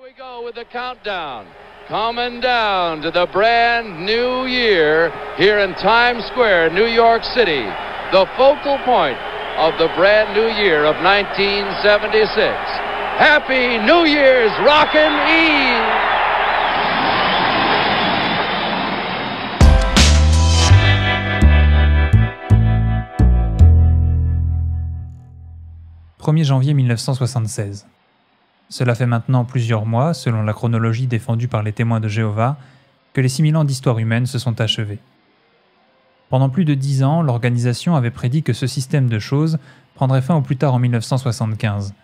we go with the countdown. Coming down to the brand new year here in Times Square, New York City. The focal point of the brand new year of 1976. Happy New Year's Rockin' Eve! « 1er janvier 1976. Cela fait maintenant plusieurs mois, selon la chronologie défendue par les témoins de Jéhovah, que les 6000 ans d'histoire humaine se sont achevés. Pendant plus de 10 ans, l'organisation avait prédit que ce système de choses prendrait fin au plus tard en 1975.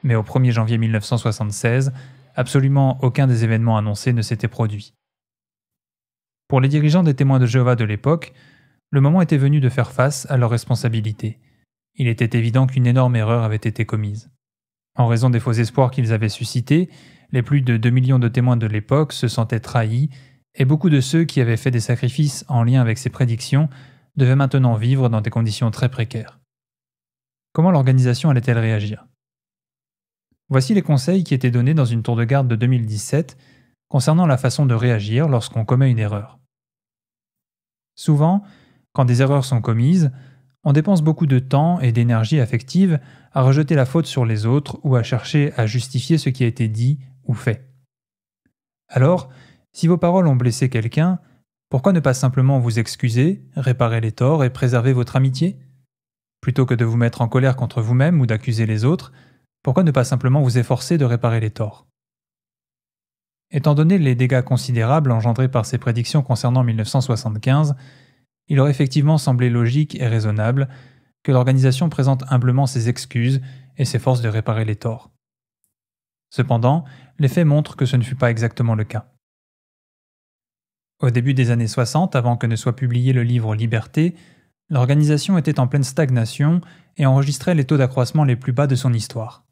Mais au 1er janvier 1976, absolument aucun des événements annoncés ne s'était produit. Pour les dirigeants des témoins de Jéhovah de l'époque, le moment était venu de faire face à leurs responsabilités. Il était évident qu'une énorme erreur avait été commise. En raison des faux espoirs qu'ils avaient suscités, les plus de 2 millions de témoins de l'époque se sentaient trahis, et beaucoup de ceux qui avaient fait des sacrifices en lien avec ces prédictions devaient maintenant vivre dans des conditions très précaires. Comment l'organisation allait-elle réagir ? Voici les conseils qui étaient donnés dans une tour de garde de 2017 concernant la façon de réagir lorsqu'on commet une erreur. Souvent, quand des erreurs sont commises, on dépense beaucoup de temps et d'énergie affective à rejeter la faute sur les autres ou à chercher à justifier ce qui a été dit ou fait. Alors, si vos paroles ont blessé quelqu'un, pourquoi ne pas simplement vous excuser, réparer les torts et préserver votre amitié ? Plutôt que de vous mettre en colère contre vous-même ou d'accuser les autres, pourquoi ne pas simplement vous efforcer de réparer les torts ? Étant donné les dégâts considérables engendrés par ces prédictions concernant 1975, il aurait effectivement semblé logique et raisonnable que l'organisation présente humblement ses excuses et s'efforce de réparer les torts. Cependant, les faits montrent que ce ne fut pas exactement le cas. Au début des années 60, avant que ne soit publié le livre Liberté, l'organisation était en pleine stagnation et enregistrait les taux d'accroissement les plus bas de son histoire.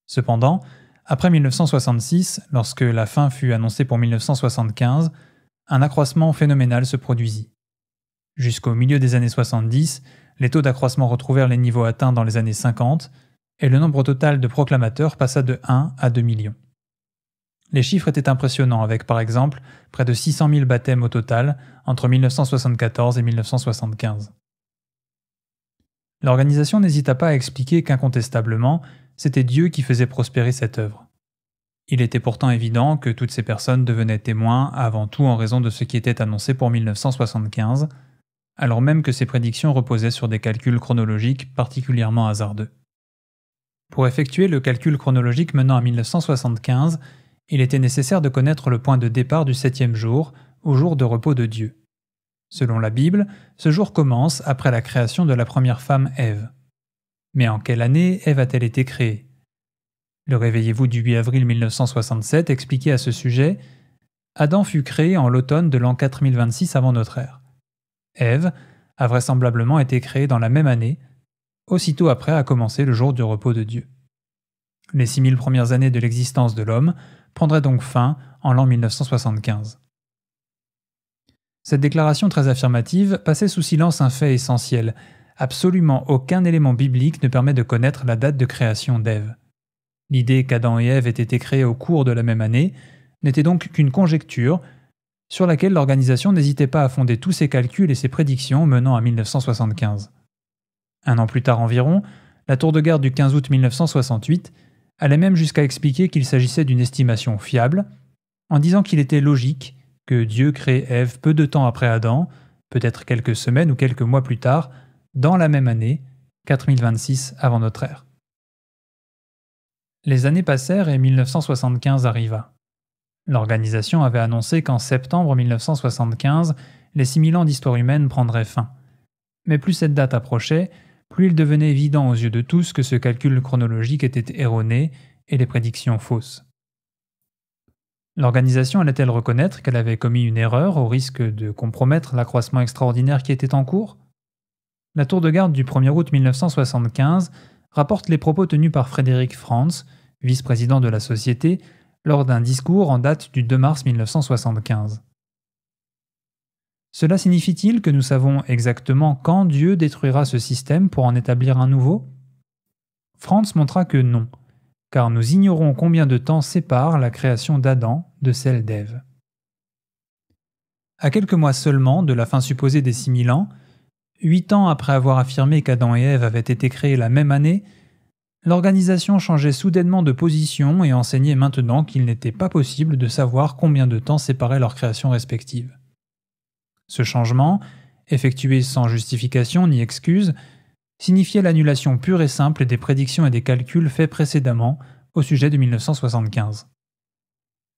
Cependant, après 1966, lorsque la fin fut annoncée pour 1975, un accroissement phénoménal se produisit. Jusqu'au milieu des années 70, les taux d'accroissement retrouvèrent les niveaux atteints dans les années 50 et le nombre total de proclamateurs passa de 1 à 2 millions. Les chiffres étaient impressionnants avec par exemple près de 600 000 baptêmes au total entre 1974 et 1975. L'organisation n'hésita pas à expliquer qu'incontestablement, c'était Dieu qui faisait prospérer cette œuvre. Il était pourtant évident que toutes ces personnes devenaient témoins avant tout en raison de ce qui était annoncé pour 1975, alors même que ces prédictions reposaient sur des calculs chronologiques particulièrement hasardeux. Pour effectuer le calcul chronologique menant à 1975, il était nécessaire de connaître le point de départ du 7e jour, au jour de repos de Dieu. Selon la Bible, ce jour commence après la création de la première femme Ève. Mais en quelle année Ève a-t-elle été créée ? Le Réveillez-vous du 8 avril 1967 expliquait à ce sujet « Adam fut créé en l'automne de l'an 4026 avant notre ère. Ève a vraisemblablement été créée dans la même année, aussitôt après a commencé le jour du repos de Dieu. Les 6000 premières années de l'existence de l'homme prendraient donc fin en l'an 1975. » Cette déclaration très affirmative passait sous silence un fait essentiel. Absolument aucun élément biblique ne permet de connaître la date de création d'Ève. L'idée qu'Adam et Ève aient été créés au cours de la même année n'était donc qu'une conjecture sur laquelle l'organisation n'hésitait pas à fonder tous ses calculs et ses prédictions menant à 1975. Un an plus tard environ, la tour de garde du 15 août 1968 allait même jusqu'à expliquer qu'il s'agissait d'une estimation fiable, en disant qu'il était logique que Dieu crée Ève peu de temps après Adam, peut-être quelques semaines ou quelques mois plus tard, dans la même année, 4026 avant notre ère. Les années passèrent et 1975 arriva. L'organisation avait annoncé qu'en septembre 1975, les 6000 ans d'histoire humaine prendraient fin. Mais plus cette date approchait, plus il devenait évident aux yeux de tous que ce calcul chronologique était erroné et les prédictions fausses. L'organisation allait-elle reconnaître qu'elle avait commis une erreur au risque de compromettre l'accroissement extraordinaire qui était en cours ? La tour de garde du 1er août 1975 rapporte les propos tenus par Frédéric Franz, vice-président de la société, lors d'un discours en date du 2 mars 1975. Cela signifie-t-il que nous savons exactement quand Dieu détruira ce système pour en établir un nouveau ? Franz montra que non, car nous ignorons combien de temps sépare la création d'Adam de celle d'Ève. À quelques mois seulement de la fin supposée des 6000 ans, 8 ans après avoir affirmé qu'Adam et Ève avaient été créés la même année, l'organisation changeait soudainement de position et enseignait maintenant qu'il n'était pas possible de savoir combien de temps séparait leurs créations respectives. Ce changement, effectué sans justification ni excuse, signifiait l'annulation pure et simple des prédictions et des calculs faits précédemment au sujet de 1975.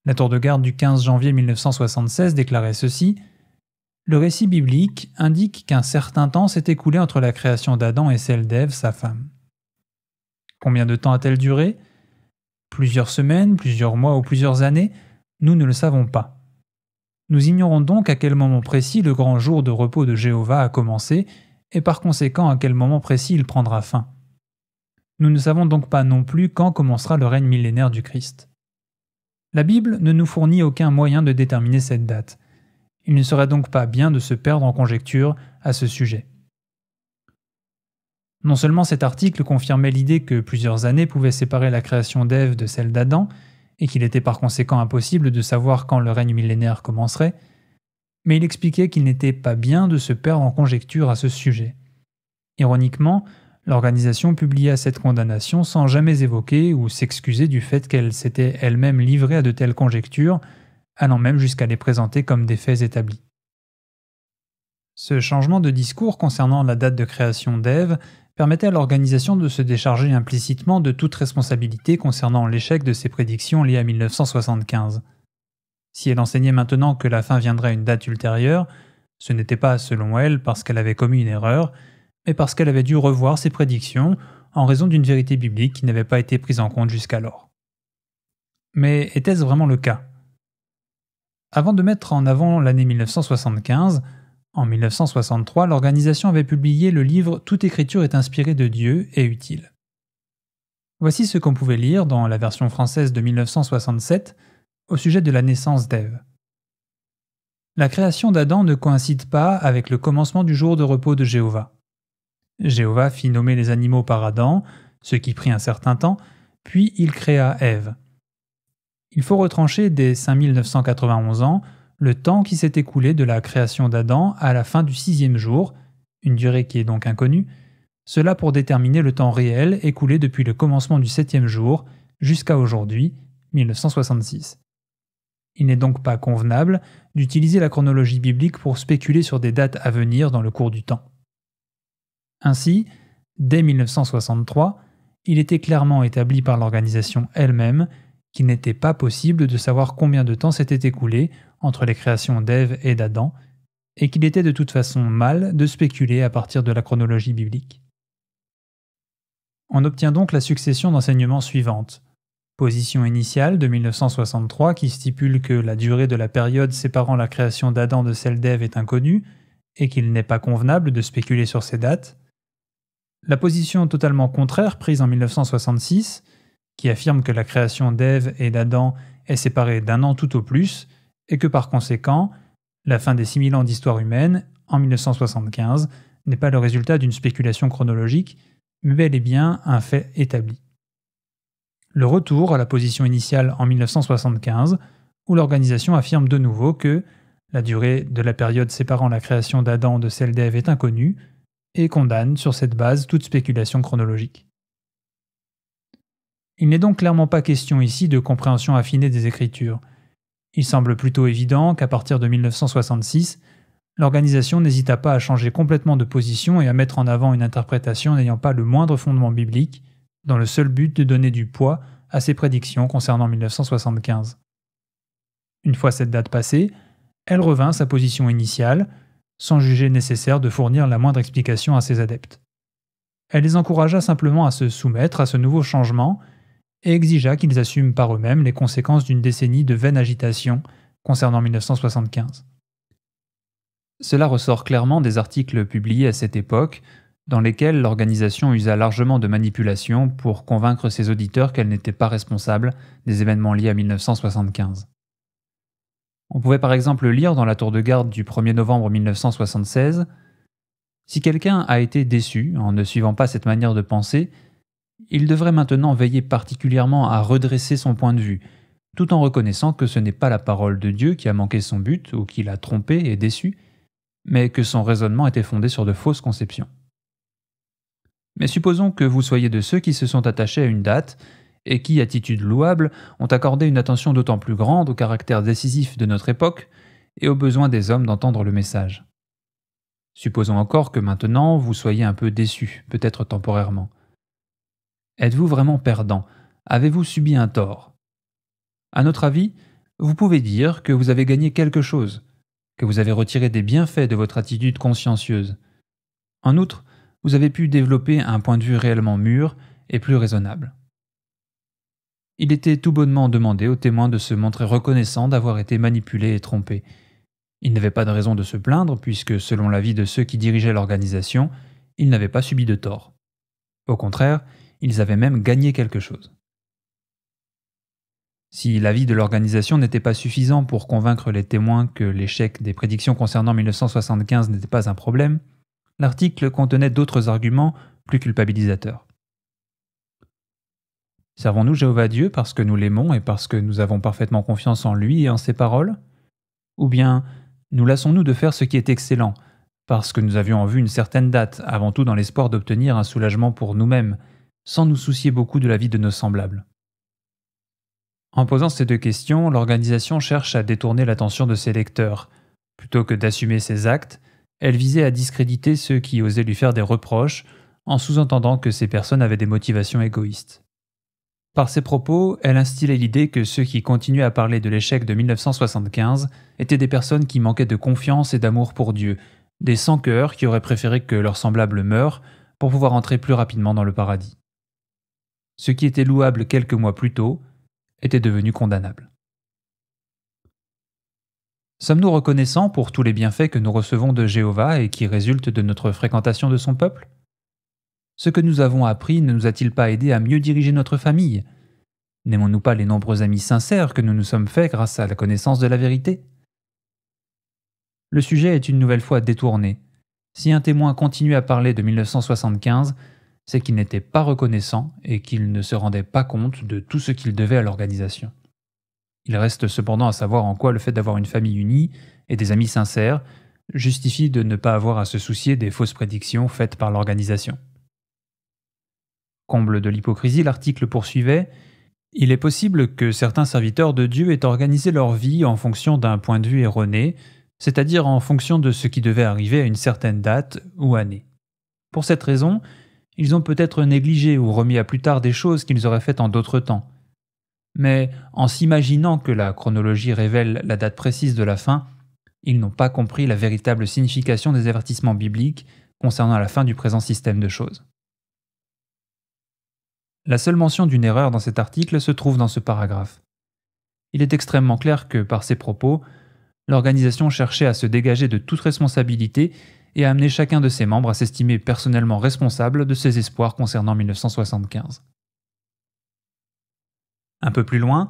La tour de garde du 15 janvier 1976 déclarait ceci : « Le récit biblique indique qu'un certain temps s'est écoulé entre la création d'Adam et celle d'Ève, sa femme. » Combien de temps a-t-elle duré ? Plusieurs semaines, plusieurs mois ou plusieurs années ? Nous ne le savons pas. Nous ignorons donc à quel moment précis le grand jour de repos de Jéhovah a commencé et par conséquent à quel moment précis il prendra fin. Nous ne savons donc pas non plus quand commencera le règne millénaire du Christ. La Bible ne nous fournit aucun moyen de déterminer cette date. Il ne serait donc pas bien de se perdre en conjectures à ce sujet. Non seulement cet article confirmait l'idée que plusieurs années pouvaient séparer la création d'Ève de celle d'Adam, et qu'il était par conséquent impossible de savoir quand le règne millénaire commencerait, mais il expliquait qu'il n'était pas bien de se perdre en conjectures à ce sujet. Ironiquement, l'organisation publia cette condamnation sans jamais évoquer ou s'excuser du fait qu'elle s'était elle-même livrée à de telles conjectures, allant même jusqu'à les présenter comme des faits établis. Ce changement de discours concernant la date de création d'Ève permettait à l'organisation de se décharger implicitement de toute responsabilité concernant l'échec de ses prédictions liées à 1975. Si elle enseignait maintenant que la fin viendrait à une date ultérieure, ce n'était pas, selon elle, parce qu'elle avait commis une erreur, mais parce qu'elle avait dû revoir ses prédictions en raison d'une vérité biblique qui n'avait pas été prise en compte jusqu'alors. Mais était-ce vraiment le cas ? Avant de mettre en avant l'année 1975, en 1963, l'organisation avait publié le livre « Toute écriture est inspirée de Dieu et utile ». Voici ce qu'on pouvait lire dans la version française de 1967 au sujet de la naissance d'Ève. La création d'Adam ne coïncide pas avec le commencement du jour de repos de Jéhovah. Jéhovah fit nommer les animaux par Adam, ce qui prit un certain temps, puis il créa Ève. Il faut retrancher des 5991 ans le temps qui s'est écoulé de la création d'Adam à la fin du 6e jour, une durée qui est donc inconnue, cela pour déterminer le temps réel écoulé depuis le commencement du 7e jour jusqu'à aujourd'hui, 1966. Il n'est donc pas convenable d'utiliser la chronologie biblique pour spéculer sur des dates à venir dans le cours du temps. Ainsi, dès 1963, il était clairement établi par l'organisation elle-même qu'il n'était pas possible de savoir combien de temps s'était écoulé entre les créations d'Ève et d'Adam, et qu'il était de toute façon mal de spéculer à partir de la chronologie biblique. On obtient donc la succession d'enseignements suivante. Position initiale de 1963 qui stipule que la durée de la période séparant la création d'Adam de celle d'Ève est inconnue et qu'il n'est pas convenable de spéculer sur ces dates. La position totalement contraire prise en 1966 qui affirme que la création d'Ève et d'Adam est séparée d'1 an tout au plus et que par conséquent, la fin des 6000 ans d'histoire humaine, en 1975, n'est pas le résultat d'une spéculation chronologique, mais bel et bien un fait établi. Le retour à la position initiale en 1975, où l'organisation affirme de nouveau que la durée de la période séparant la création d'Adam de celle d'Ève est inconnue, et condamne sur cette base toute spéculation chronologique. Il n'est donc clairement pas question ici de compréhension affinée des Écritures. Il semble plutôt évident qu'à partir de 1966, l'organisation n'hésita pas à changer complètement de position et à mettre en avant une interprétation n'ayant pas le moindre fondement biblique, dans le seul but de donner du poids à ses prédictions concernant 1975. Une fois cette date passée, elle revint à sa position initiale, sans juger nécessaire de fournir la moindre explication à ses adeptes. Elle les encouragea simplement à se soumettre à ce nouveau changement et exigea qu'ils assument par eux-mêmes les conséquences d'une décennie de vaine agitation concernant 1975. Cela ressort clairement des articles publiés à cette époque, dans lesquels l'organisation usa largement de manipulation pour convaincre ses auditeurs qu'elle n'était pas responsable des événements liés à 1975. On pouvait par exemple lire dans la tour de garde du 1er novembre 1976 « Si quelqu'un a été déçu en ne suivant pas cette manière de penser, il devrait maintenant veiller particulièrement à redresser son point de vue, tout en reconnaissant que ce n'est pas la parole de Dieu qui a manqué son but ou qui l'a trompé et déçu, mais que son raisonnement était fondé sur de fausses conceptions. Mais supposons que vous soyez de ceux qui se sont attachés à une date et qui, attitude louable, ont accordé une attention d'autant plus grande au caractère décisif de notre époque et aux besoins des hommes d'entendre le message. Supposons encore que maintenant vous soyez un peu déçus, peut-être temporairement. Êtes-vous vraiment perdant? Avez-vous subi un tort? À notre avis, vous pouvez dire que vous avez gagné quelque chose, que vous avez retiré des bienfaits de votre attitude consciencieuse. En outre, vous avez pu développer un point de vue réellement mûr et plus raisonnable. Il était tout bonnement demandé aux témoins de se montrer reconnaissants d'avoir été manipulés et trompés. Ils n'avaient pas de raison de se plaindre puisque, selon l'avis de ceux qui dirigeaient l'organisation, ils n'avaient pas subi de tort. Au contraire, ils avaient même gagné quelque chose. Si l'avis de l'organisation n'était pas suffisant pour convaincre les témoins que l'échec des prédictions concernant 1975 n'était pas un problème, l'article contenait d'autres arguments plus culpabilisateurs. Servons-nous Jéhovah Dieu parce que nous l'aimons et parce que nous avons parfaitement confiance en lui et en ses paroles? Ou bien nous lassons-nous de faire ce qui est excellent, parce que nous avions en vue une certaine date, avant tout dans l'espoir d'obtenir un soulagement pour nous-mêmes, sans nous soucier beaucoup de la vie de nos semblables? En posant ces deux questions, l'organisation cherche à détourner l'attention de ses lecteurs. Plutôt que d'assumer ses actes, elle visait à discréditer ceux qui osaient lui faire des reproches, en sous-entendant que ces personnes avaient des motivations égoïstes. Par ses propos, elle instillait l'idée que ceux qui continuaient à parler de l'échec de 1975 étaient des personnes qui manquaient de confiance et d'amour pour Dieu, des sans-cœurs qui auraient préféré que leurs semblables meurent pour pouvoir entrer plus rapidement dans le paradis. Ce qui était louable quelques mois plus tôt était devenu condamnable. Sommes-nous reconnaissants pour tous les bienfaits que nous recevons de Jéhovah et qui résultent de notre fréquentation de son peuple? Ce que nous avons appris ne nous a-t-il pas aidé à mieux diriger notre famille? N'aimons-nous pas les nombreux amis sincères que nous nous sommes faits grâce à la connaissance de la vérité? Le sujet est une nouvelle fois détourné. Si un témoin continue à parler de 1975, c'est qu'il n'était pas reconnaissant et qu'il ne se rendait pas compte de tout ce qu'il devait à l'organisation. Il reste cependant à savoir en quoi le fait d'avoir une famille unie et des amis sincères justifie de ne pas avoir à se soucier des fausses prédictions faites par l'organisation. Comble de l'hypocrisie, l'article poursuivait « Il est possible que certains serviteurs de Dieu aient organisé leur vie en fonction d'un point de vue erroné, c'est-à-dire en fonction de ce qui devait arriver à une certaine date ou année. Pour cette raison, ils ont peut-être négligé ou remis à plus tard des choses qu'ils auraient faites en d'autres temps. Mais en s'imaginant que la chronologie révèle la date précise de la fin, ils n'ont pas compris la véritable signification des avertissements bibliques concernant la fin du présent système de choses. » La seule mention d'une erreur dans cet article se trouve dans ce paragraphe. Il est extrêmement clair que, par ses propos, l'organisation cherchait à se dégager de toute responsabilité et à amener chacun de ses membres à s'estimer personnellement responsable de ses espoirs concernant 1975. Un peu plus loin,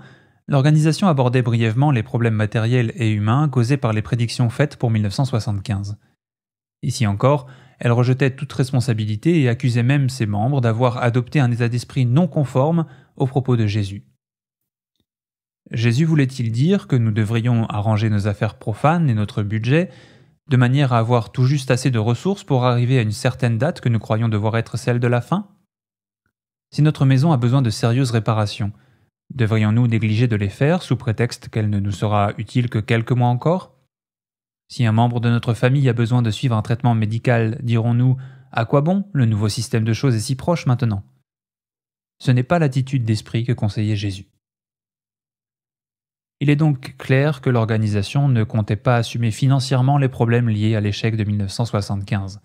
l'organisation abordait brièvement les problèmes matériels et humains causés par les prédictions faites pour 1975. Ici encore, elle rejetait toute responsabilité et accusait même ses membres d'avoir adopté un état d'esprit non conforme aux propos de Jésus. Jésus voulait-il dire que nous devrions arranger nos affaires profanes et notre budget de manière à avoir tout juste assez de ressources pour arriver à une certaine date que nous croyons devoir être celle de la fin? Si notre maison a besoin de sérieuses réparations, devrions-nous négliger de les faire sous prétexte qu'elle ne nous sera utile que quelques mois encore? Si un membre de notre famille a besoin de suivre un traitement médical, dirons-nous « À quoi bon? Le nouveau système de choses est si proche maintenant ?» Ce n'est pas l'attitude d'esprit que conseillait Jésus. Il est donc clair que l'organisation ne comptait pas assumer financièrement les problèmes liés à l'échec de 1975.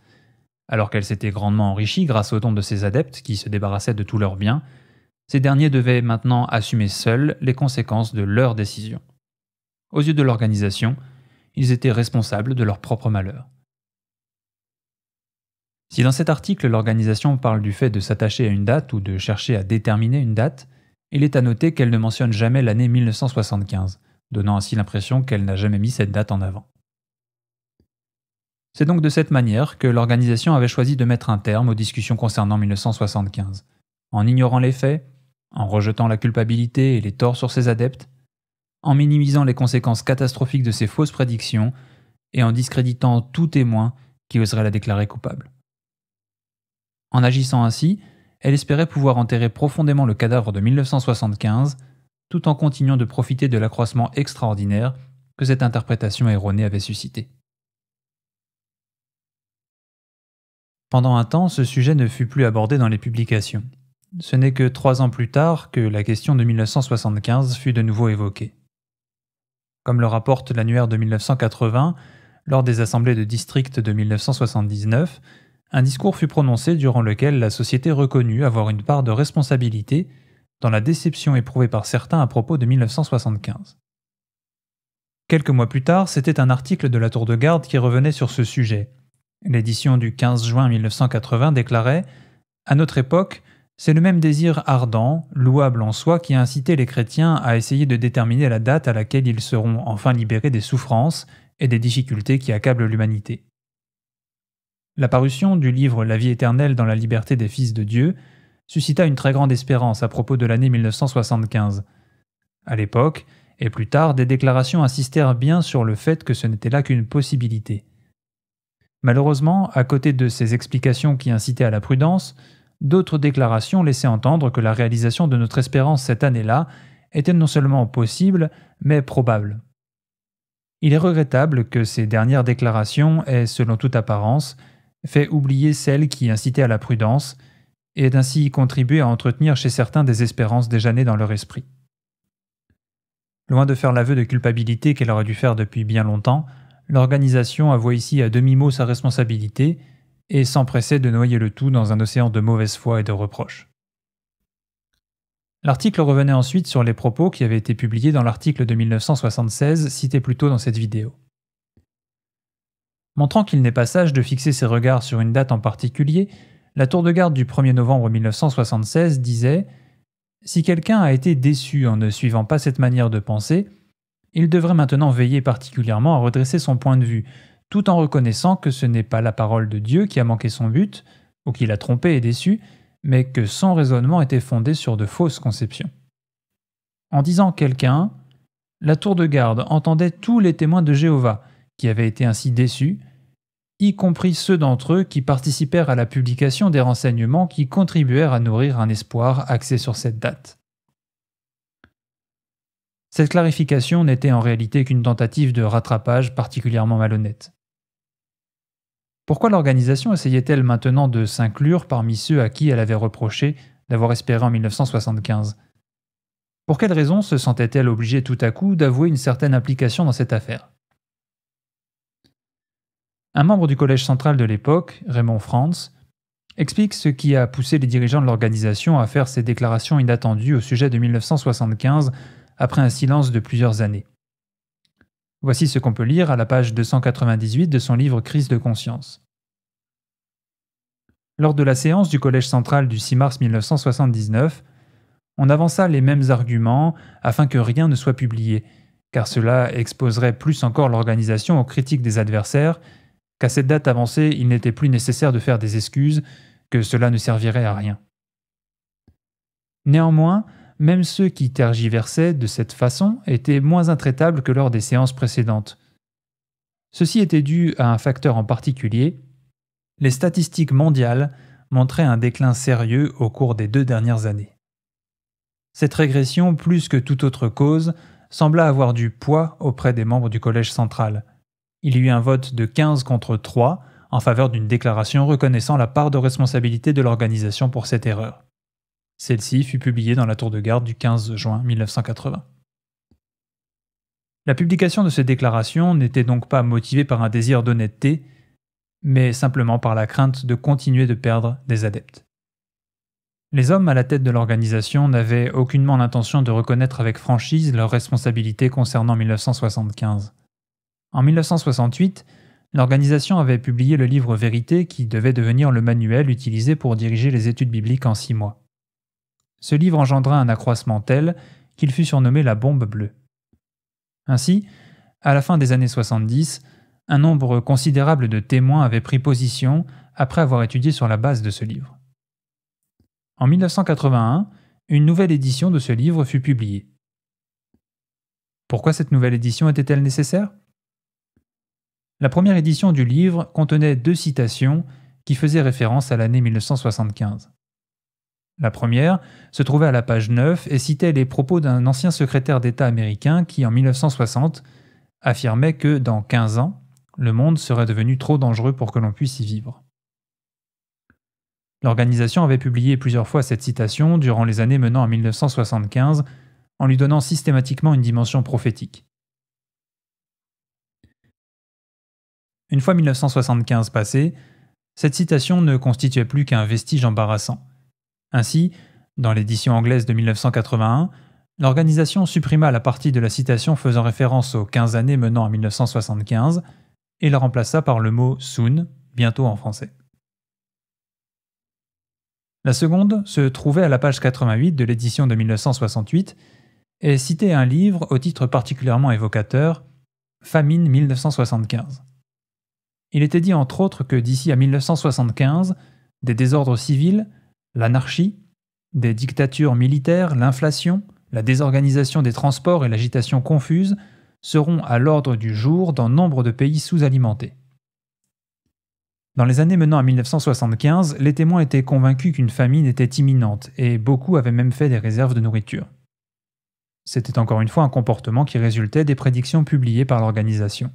Alors qu'elle s'était grandement enrichie grâce aux dons de ses adeptes qui se débarrassaient de tous leurs biens, ces derniers devaient maintenant assumer seuls les conséquences de leurs décisions. Aux yeux de l'organisation, ils étaient responsables de leur propre malheur. Si dans cet article l'organisation parle du fait de s'attacher à une date ou de chercher à déterminer une date, il est à noter qu'elle ne mentionne jamais l'année 1975, donnant ainsi l'impression qu'elle n'a jamais mis cette date en avant. C'est donc de cette manière que l'organisation avait choisi de mettre un terme aux discussions concernant 1975. en ignorant les faits, en rejetant la culpabilité et les torts sur ses adeptes, en minimisant les conséquences catastrophiques de ses fausses prédictions et en discréditant tout témoin qui oserait la déclarer coupable. En agissant ainsi, elle espérait pouvoir enterrer profondément le cadavre de 1975, tout en continuant de profiter de l'accroissement extraordinaire que cette interprétation erronée avait suscité. Pendant un temps, ce sujet ne fut plus abordé dans les publications. Ce n'est que 3 ans plus tard que la question de 1975 fut de nouveau évoquée. Comme le rapporte l'annuaire de 1980, lors des assemblées de district de 1979, un discours fut prononcé durant lequel la société reconnut avoir une part de responsabilité dans la déception éprouvée par certains à propos de 1975. Quelques mois plus tard, c'était un article de la Tour de Garde qui revenait sur ce sujet. L'édition du 15 juin 1980 déclarait « À notre époque, c'est le même désir ardent, louable en soi, qui a incité les chrétiens à essayer de déterminer la date à laquelle ils seront enfin libérés des souffrances et des difficultés qui accablent l'humanité. » La parution du livre « La vie éternelle dans la liberté des fils de Dieu » suscita une très grande espérance à propos de l'année 1975. À l'époque, et plus tard, des déclarations insistèrent bien sur le fait que ce n'était là qu'une possibilité. Malheureusement, à côté de ces explications qui incitaient à la prudence, d'autres déclarations laissaient entendre que la réalisation de notre espérance cette année-là était non seulement possible, mais probable. Il est regrettable que ces dernières déclarations aient, selon toute apparence, fait oublier celles qui incitaient à la prudence et aient ainsi contribué à entretenir chez certains des espérances déjà nées dans leur esprit. Loin de faire l'aveu de culpabilité qu'elle aurait dû faire depuis bien longtemps, l'organisation avoue ici à demi-mot sa responsabilité et s'empressait de noyer le tout dans un océan de mauvaise foi et de reproches. L'article revenait ensuite sur les propos qui avaient été publiés dans l'article de 1976 cité plus tôt dans cette vidéo. Montrant qu'il n'est pas sage de fixer ses regards sur une date en particulier, la Tour de Garde du 1er novembre 1976 disait « Si quelqu'un a été déçu en ne suivant pas cette manière de penser, il devrait maintenant veiller particulièrement à redresser son point de vue, tout en reconnaissant que ce n'est pas la parole de Dieu qui a manqué son but, ou qui l'a trompé et déçu, mais que son raisonnement était fondé sur de fausses conceptions. » En disant quelqu'un, la Tour de Garde entendait tous les témoins de Jéhovah qui avaient été ainsi déçus, y compris ceux d'entre eux qui participèrent à la publication des renseignements qui contribuèrent à nourrir un espoir axé sur cette date. Cette clarification n'était en réalité qu'une tentative de rattrapage particulièrement malhonnête. Pourquoi l'organisation essayait-elle maintenant de s'inclure parmi ceux à qui elle avait reproché d'avoir espéré en 1975 ? Pour quelle raison se sentait-elle obligée tout à coup d'avouer une certaine implication dans cette affaire ? Un membre du collège central de l'époque, Raymond Franz, explique ce qui a poussé les dirigeants de l'organisation à faire ces déclarations inattendues au sujet de 1975 après un silence de plusieurs années. Voici ce qu'on peut lire à la page 298 de son livre Crise de conscience. Lors de la séance du collège central du 6 mars 1979, on avança les mêmes arguments afin que rien ne soit publié, car cela exposerait plus encore l'organisation aux critiques des adversaires, qu'à cette date avancée, il n'était plus nécessaire de faire des excuses, que cela ne servirait à rien. Néanmoins, même ceux qui tergiversaient de cette façon étaient moins intraitables que lors des séances précédentes. Ceci était dû à un facteur en particulier. Les statistiques mondiales montraient un déclin sérieux au cours des 2 dernières années. Cette régression, plus que toute autre cause, sembla avoir du poids auprès des membres du collège central. Il y eut un vote de 15 contre 3 en faveur d'une déclaration reconnaissant la part de responsabilité de l'organisation pour cette erreur. Celle-ci fut publiée dans la Tour de Garde du 15 juin 1980. La publication de ces déclarations n'était donc pas motivée par un désir d'honnêteté, mais simplement par la crainte de continuer de perdre des adeptes. Les hommes à la tête de l'organisation n'avaient aucunement l'intention de reconnaître avec franchise leurs responsabilités concernant 1975. En 1968, l'organisation avait publié le livre Vérité qui devait devenir le manuel utilisé pour diriger les études bibliques en 6 mois. Ce livre engendra un accroissement tel qu'il fut surnommé la bombe bleue. Ainsi, à la fin des années 70, un nombre considérable de témoins avaient pris position après avoir étudié sur la base de ce livre. En 1981, une nouvelle édition de ce livre fut publiée. Pourquoi cette nouvelle édition était-elle nécessaire ? La première édition du livre contenait 2 citations qui faisaient référence à l'année 1975. La première se trouvait à la page 9 et citait les propos d'un ancien secrétaire d'État américain qui, en 1960, affirmait que dans 15 ans, le monde serait devenu trop dangereux pour que l'on puisse y vivre. L'organisation avait publié plusieurs fois cette citation durant les années menant à 1975 en lui donnant systématiquement une dimension prophétique. Une fois 1975 passé, cette citation ne constituait plus qu'un vestige embarrassant. Ainsi, dans l'édition anglaise de 1981, l'organisation supprima la partie de la citation faisant référence aux 15 années menant à 1975 et la remplaça par le mot « soon », bientôt en français. La seconde se trouvait à la page 88 de l'édition de 1968 et citait un livre au titre particulièrement évocateur, « Famine 1975 ». Il était dit entre autres que d'ici à 1975, des désordres civils, l'anarchie, des dictatures militaires, l'inflation, la désorganisation des transports et l'agitation confuse seront à l'ordre du jour dans nombre de pays sous-alimentés. Dans les années menant à 1975, les témoins étaient convaincus qu'une famine était imminente et beaucoup avaient même fait des réserves de nourriture. C'était encore une fois un comportement qui résultait des prédictions publiées par l'organisation.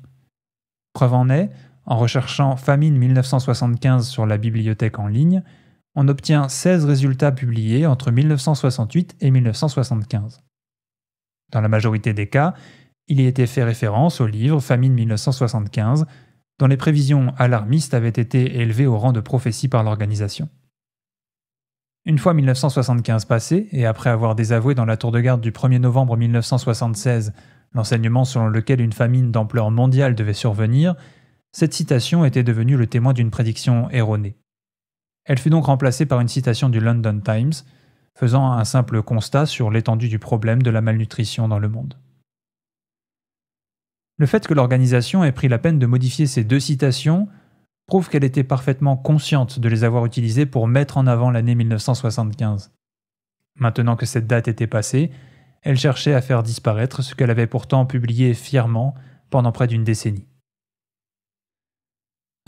Preuve en est, en recherchant Famine 1975 sur la bibliothèque en ligne, on obtient 16 résultats publiés entre 1968 et 1975. Dans la majorité des cas, il y était fait référence au livre Famine 1975, dont les prévisions alarmistes avaient été élevées au rang de prophétie par l'organisation. Une fois 1975 passé, et après avoir désavoué dans la tour de garde du 1er novembre 1976 l'enseignement selon lequel une famine d'ampleur mondiale devait survenir, cette citation était devenue le témoin d'une prédiction erronée. Elle fut donc remplacée par une citation du London Times, faisant un simple constat sur l'étendue du problème de la malnutrition dans le monde. Le fait que l'organisation ait pris la peine de modifier ces 2 citations prouve qu'elle était parfaitement consciente de les avoir utilisées pour mettre en avant l'année 1975. Maintenant que cette date était passée, elle cherchait à faire disparaître ce qu'elle avait pourtant publié fièrement pendant près d'une décennie.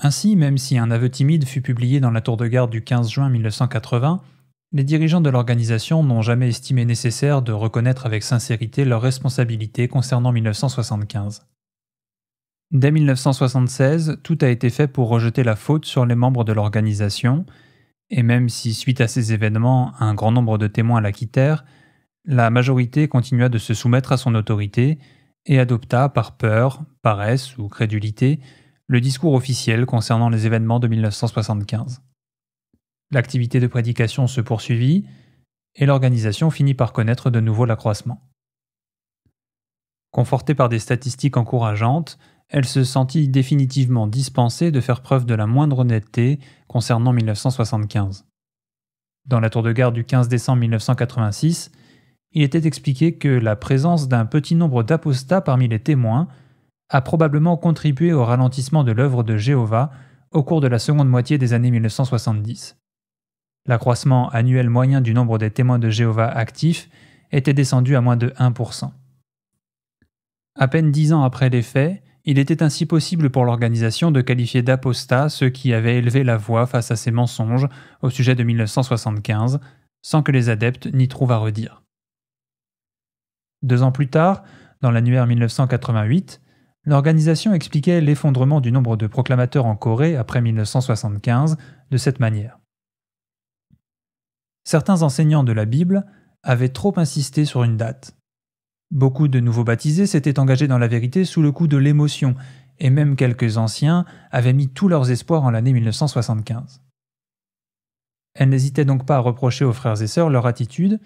Ainsi, même si un aveu timide fut publié dans la tour de garde du 15 juin 1980, les dirigeants de l'organisation n'ont jamais estimé nécessaire de reconnaître avec sincérité leurs responsabilités concernant 1975. Dès 1976, tout a été fait pour rejeter la faute sur les membres de l'organisation, et même si, suite à ces événements, un grand nombre de témoins la quittèrent, la majorité continua de se soumettre à son autorité et adopta, par peur, paresse ou crédulité, le discours officiel concernant les événements de 1975. L'activité de prédication se poursuivit et l'organisation finit par connaître de nouveau l'accroissement. Confortée par des statistiques encourageantes, elle se sentit définitivement dispensée de faire preuve de la moindre honnêteté concernant 1975. Dans la tour de garde du 15 décembre 1986, il était expliqué que la présence d'un petit nombre d'apostats parmi les témoins a probablement contribué au ralentissement de l'œuvre de Jéhovah au cours de la seconde moitié des années 1970. L'accroissement annuel moyen du nombre des témoins de Jéhovah actifs était descendu à moins de 1%. À peine 10 ans après les faits, il était ainsi possible pour l'organisation de qualifier d'apostats ceux qui avaient élevé la voix face à ces mensonges au sujet de 1975, sans que les adeptes n'y trouvent à redire. 2 ans plus tard, dans l'annuaire 1988, l'organisation expliquait l'effondrement du nombre de proclamateurs en Corée après 1975 de cette manière. Certains enseignants de la Bible avaient trop insisté sur une date. Beaucoup de nouveaux baptisés s'étaient engagés dans la vérité sous le coup de l'émotion, et même quelques anciens avaient mis tous leurs espoirs en l'année 1975. Elle n'hésitait donc pas à reprocher aux frères et sœurs leur attitude,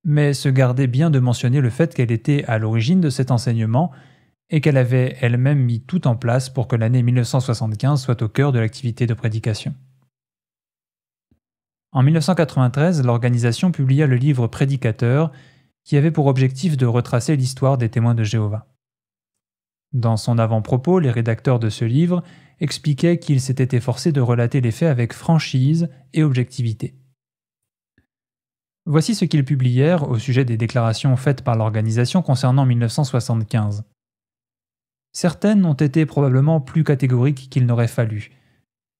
mais se gardait bien de mentionner le fait qu'elle était à l'origine de cet enseignement et qu'elle avait elle-même mis tout en place pour que l'année 1975 soit au cœur de l'activité de prédication. En 1993, l'organisation publia le livre Prédicateur, qui avait pour objectif de retracer l'histoire des témoins de Jéhovah. Dans son avant-propos, les rédacteurs de ce livre expliquaient qu'ils s'étaient efforcés de relater les faits avec franchise et objectivité. Voici ce qu'ils publièrent au sujet des déclarations faites par l'organisation concernant 1975. Certaines ont été probablement plus catégoriques qu'il n'aurait fallu.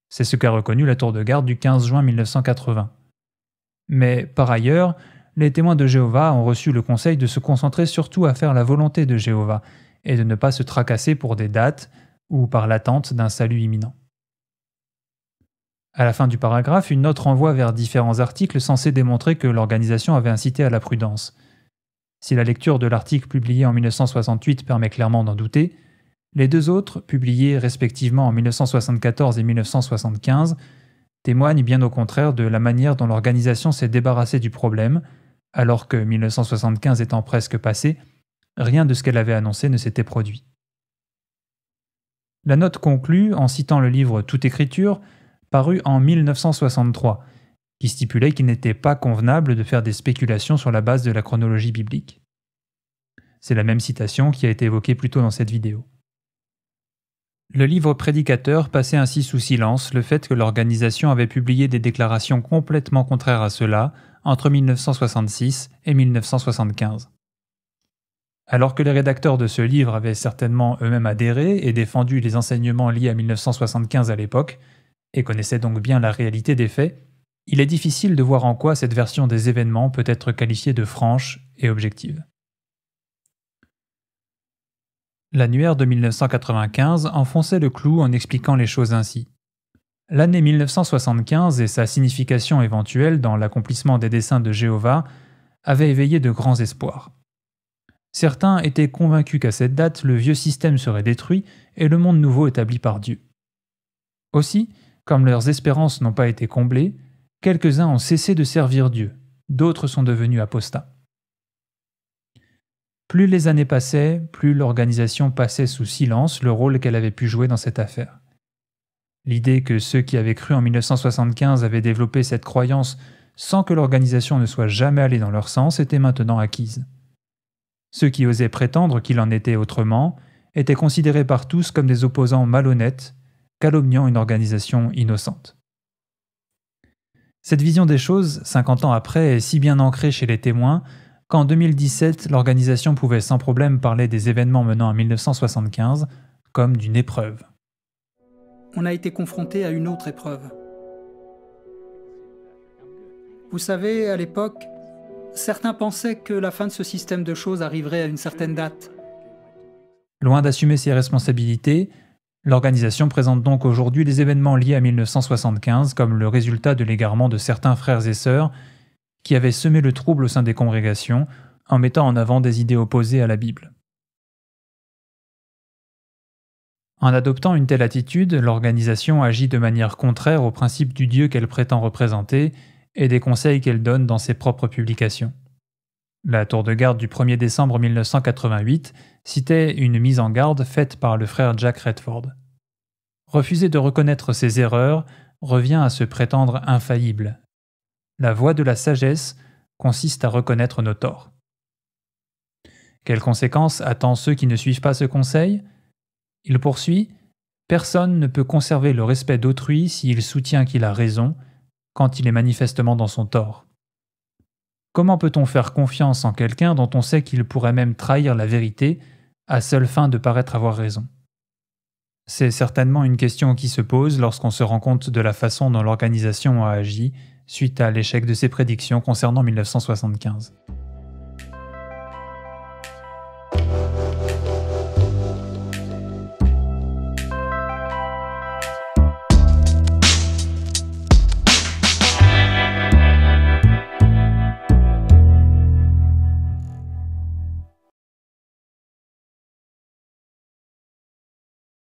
C'est ce qu'a reconnu la tour de garde du 15 juin 1980. Mais par ailleurs, les témoins de Jéhovah ont reçu le conseil de se concentrer surtout à faire la volonté de Jéhovah et de ne pas se tracasser pour des dates ou par l'attente d'un salut imminent. À la fin du paragraphe, une note renvoie vers différents articles censés démontrer que l'organisation avait incité à la prudence. Si la lecture de l'article publié en 1968 permet clairement d'en douter, les deux autres, publiés respectivement en 1974 et 1975, témoignent bien au contraire de la manière dont l'organisation s'est débarrassée du problème, alors que 1975 étant presque passé, rien de ce qu'elle avait annoncé ne s'était produit. La note conclut en citant le livre Toute Écriture, paru en 1963, qui stipulait qu'il n'était pas convenable de faire des spéculations sur la base de la chronologie biblique. C'est la même citation qui a été évoquée plus tôt dans cette vidéo. Le livre Prédicateur passait ainsi sous silence le fait que l'organisation avait publié des déclarations complètement contraires à cela entre 1966 et 1975. Alors que les rédacteurs de ce livre avaient certainement eux-mêmes adhéré et défendu les enseignements liés à 1975 à l'époque, et connaissaient donc bien la réalité des faits, il est difficile de voir en quoi cette version des événements peut être qualifiée de franche et objective. L'annuaire de 1995 enfonçait le clou en expliquant les choses ainsi. L'année 1975 et sa signification éventuelle dans l'accomplissement des desseins de Jéhovah avaient éveillé de grands espoirs. Certains étaient convaincus qu'à cette date, le vieux système serait détruit et le monde nouveau établi par Dieu. Aussi, comme leurs espérances n'ont pas été comblées, quelques-uns ont cessé de servir Dieu, d'autres sont devenus apostats. Plus les années passaient, plus l'organisation passait sous silence le rôle qu'elle avait pu jouer dans cette affaire. L'idée que ceux qui avaient cru en 1975 avaient développé cette croyance sans que l'organisation ne soit jamais allée dans leur sens était maintenant acquise. Ceux qui osaient prétendre qu'il en était autrement étaient considérés par tous comme des opposants malhonnêtes, calomniant une organisation innocente. Cette vision des choses, 50 ans après, est si bien ancrée chez les témoins qu'en 2017, l'organisation pouvait sans problème parler des événements menant à 1975 comme d'une épreuve. On a été confronté à une autre épreuve. Vous savez, à l'époque, certains pensaient que la fin de ce système de choses arriverait à une certaine date. Loin d'assumer ses responsabilités, l'organisation présente donc aujourd'hui les événements liés à 1975 comme le résultat de l'égarement de certains frères et sœurs qui avaient semé le trouble au sein des congrégations en mettant en avant des idées opposées à la Bible. En adoptant une telle attitude, l'organisation agit de manière contraire aux principes du Dieu qu'elle prétend représenter et des conseils qu'elle donne dans ses propres publications. La tour de garde du 1er décembre 1988 citait une mise en garde faite par le frère Jack Redford. Refuser de reconnaître ses erreurs revient à se prétendre infaillible. La voie de la sagesse consiste à reconnaître nos torts. Quelles conséquences attend ceux qui ne suivent pas ce conseil ? Il poursuit : personne ne peut conserver le respect d'autrui s'il soutient qu'il a raison, quand il est manifestement dans son tort. Comment peut-on faire confiance en quelqu'un dont on sait qu'il pourrait même trahir la vérité à seule fin de paraître avoir raison ? C'est certainement une question qui se pose lorsqu'on se rend compte de la façon dont l'organisation a agi suite à l'échec de ses prédictions concernant 1975.